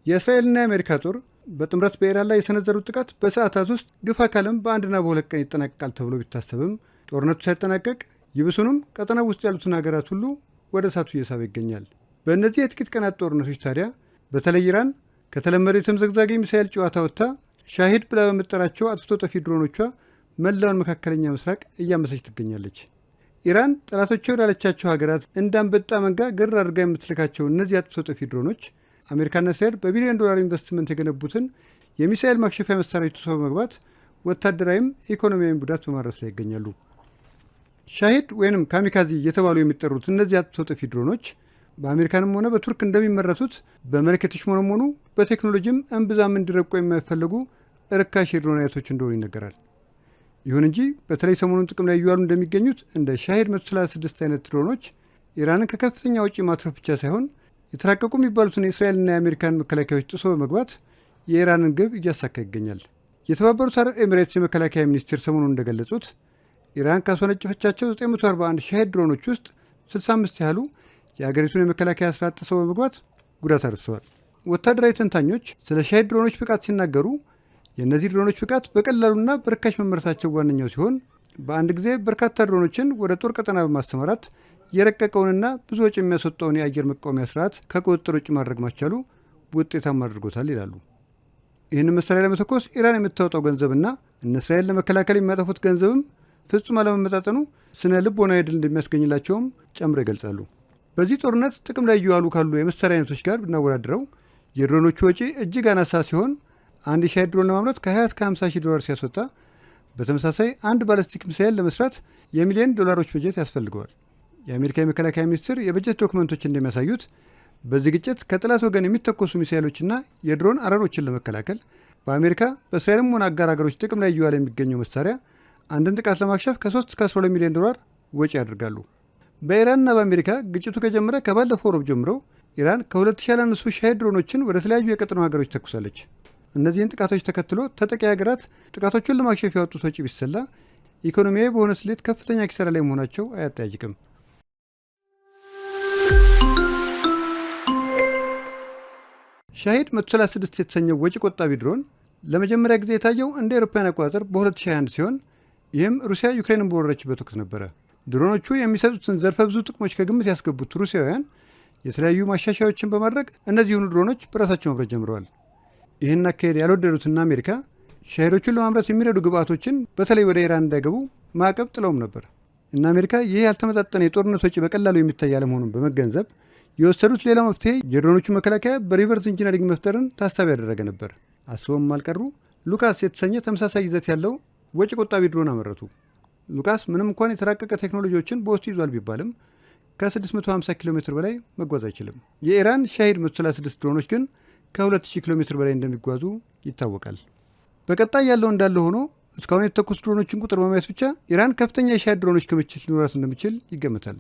የእስራኤልና የአሜሪካ ጦር በጥምረት በኢራን ላይ የሰነዘሩት ጥቃት በሰዓታት ውስጥ ግፋ ካለም በአንድና በሁለት ቀን ይጠናቀቃል ተብሎ ቢታሰብም ጦርነቱ ሳይጠናቀቅ ይብሱንም ቀጠናው ውስጥ ያሉትን ሀገራት ሁሉ ወደ እሳቱ እየሳበ ይገኛል። በእነዚህ የጥቂት ቀናት ጦርነቶች ታዲያ በተለይ ኢራን ከተለመደው የተምዘግዛጊ ሚሳኤል ጨዋታ ወጥታ ሻሂድ ብላ በምትጠራቸው አጥፍቶ ጠፊ ድሮኖቿ መላውን መካከለኛ ምስራቅ እያመሰች ትገኛለች። ኢራን ጠላቶቿ ወዳለቻቸው ሀገራት እንዳንበጣ መንጋ ግር አድርጋ የምትልካቸው እነዚህ አጥፍቶ ጠፊ ድሮኖች አሜሪካና እስራኤል በቢሊዮን ዶላር ኢንቨስትመንት የገነቡትን የሚሳኤል ማክሸፊያ መሳሪያዎች ጥሰው በመግባት ወታደራዊም ኢኮኖሚያዊም ጉዳት በማድረስ ላይ ይገኛሉ። ሻሂድ ወይም ካሚካዚ እየተባሉ የሚጠሩት እነዚህ አጥፍቶ ጠፊ ድሮኖች በአሜሪካንም ሆነ በቱርክ እንደሚመረቱት በመልክ የተሽሞነሞኑ በቴክኖሎጂም እምብዛም እንዲረቁ የማይፈልጉ ርካሽ የድሮን አይነቶች እንደሆኑ ይነገራል። ይሁን እንጂ በተለይ ሰሞኑን ጥቅም ላይ እየዋሉ እንደሚገኙት እንደ ሻሂድ 136 አይነት ድሮኖች ኢራንን ከከፍተኛ ውጪ ማትረፍ ብቻ ሳይሆን የተራቀቁ የሚባሉትን የእስራኤልና የአሜሪካን መከላከያዎች ጥሶ በመግባት የኢራንን ግብ እያሳካ ይገኛል። የተባበሩት አረብ ኤሚሬትስ የመከላከያ ሚኒስቴር ሰሞኑን እንደገለጹት ኢራን ካስወነጨፈቻቸው 941 ሻሂድ ድሮኖች ውስጥ 65 ያህሉ የአገሪቱን የመከላከያ ስርዓት ጥሰው በመግባት ጉዳት አድርሰዋል። ወታደራዊ ተንታኞች ስለ ሻሂድ ድሮኖች ብቃት ሲናገሩ የእነዚህ ድሮኖች ብቃት በቀላሉና በርካሽ መመረታቸው ዋነኛው ሲሆን በአንድ ጊዜ በርካታ ድሮኖችን ወደ ጦር ቀጠና በማሰማራት የረቀቀውንና ብዙ ወጪ የሚያስወጣውን የአየር መቃወሚያ ስርዓት ከቁጥጥር ውጭ ማድረግ ማስቻሉ ውጤታማ አድርጎታል ይላሉ። ይህን መሳሪያ ለመተኮስ ኢራን የምታወጣው ገንዘብና እነ እስራኤል ለመከላከል የሚያጠፉት ገንዘብም ፍጹም አለመመጣጠኑ ስነ ልቦናዊ ድል እንደሚያስገኝላቸውም ጨምሮ ይገልጻሉ። በዚህ ጦርነት ጥቅም ላይ እየዋሉ ካሉ የመሳሪያ አይነቶች ጋር ብናወዳድረው የድሮኖቹ ወጪ እጅግ አናሳ ሲሆን አንድ ሻሂድ ድሮን ለማምረት ከ20 እስከ 50 ሺህ ዶላር ሲያስወጣ በተመሳሳይ አንድ ባለስቲክ ሚሳኤል ለመስራት የሚሊዮን ዶላሮች በጀት ያስፈልገዋል። የአሜሪካ የመከላከያ ሚኒስቴር የበጀት ዶክመንቶች እንደሚያሳዩት በዚህ ግጭት ከጠላት ወገን የሚተኮሱ ሚሳኤሎችና የድሮን አረሮችን ለመከላከል በአሜሪካ በእስራኤልም ሆነ አጋር ሀገሮች ጥቅም ላይ እየዋለ የሚገኘው መሳሪያ አንድን ጥቃት ለማክሸፍ ከ3 እስከ 12 ሚሊዮን ዶላር ወጪ ያደርጋሉ። በኢራንና በአሜሪካ ግጭቱ ከጀመረ ከባለፈው ሮብ ጀምሮ ኢራን ከ2000 ያላነሱ ሻሂድ ድሮኖችን ወደ ተለያዩ የቀጠናው ሀገሮች ተኩሳለች። እነዚህን ጥቃቶች ተከትሎ ተጠቂ ሀገራት ጥቃቶቹን ለማክሸፍ ያወጡት ወጪ ቢሰላ ኢኮኖሚያዊ በሆነ ስሌት ከፍተኛ ኪሳራ ላይ መሆናቸው አያጠያይቅም። ሻሂድ 136 የተሰኘው ወጪ ቆጣቢ ድሮን ለመጀመሪያ ጊዜ የታየው እንደ አውሮፓውያን አቆጣጠር በ2021 ሲሆን ይህም ሩሲያ ዩክሬንን በወረረችበት ወቅት ነበረ። ድሮኖቹ የሚሰጡትን ዘርፈ ብዙ ጥቅሞች ከግምት ያስገቡት ሩሲያውያን የተለያዩ ማሻሻያዎችን በማድረግ እነዚሁኑ ድሮኖች በራሳቸው መምረት ጀምረዋል። ይህን አካሄድ ያልወደዱትና አሜሪካ ሻሂዶቹን ለማምረት የሚረዱ ግብአቶችን በተለይ ወደ ኢራን እንዳይገቡ ማዕቀብ ጥለውም ነበር እና አሜሪካ ይህ ያልተመጣጠነ የጦርነት ወጪ በቀላሉ የሚታይ አለመሆኑን በመገንዘብ የወሰዱት ሌላው መፍትሄ የድሮኖቹ መከላከያ በሪቨርስ ኢንጂነሪንግ መፍጠርን ታሳቢ ያደረገ ነበር። አስበውም አልቀሩ ሉካስ የተሰኘ ተመሳሳይ ይዘት ያለው ወጪ ቆጣቢ ድሮን አመረቱ። ሉካስ ምንም እንኳን የተራቀቀ ቴክኖሎጂዎችን በውስጡ ይዟል ቢባልም ከ650 ኪሎ ሜትር በላይ መጓዝ አይችልም። የኢራን ሻሂድ 136 ድሮኖች ግን ከ2000 ኪሎ ሜትር በላይ እንደሚጓዙ ይታወቃል። በቀጣይ ያለው እንዳለ ሆኖ እስካሁን የተተኮሱ ድሮኖችን ቁጥር በማየት ብቻ ኢራን ከፍተኛ የሻሂድ ድሮኖች ክምችት ሊኖራት እንደሚችል ይገመታል።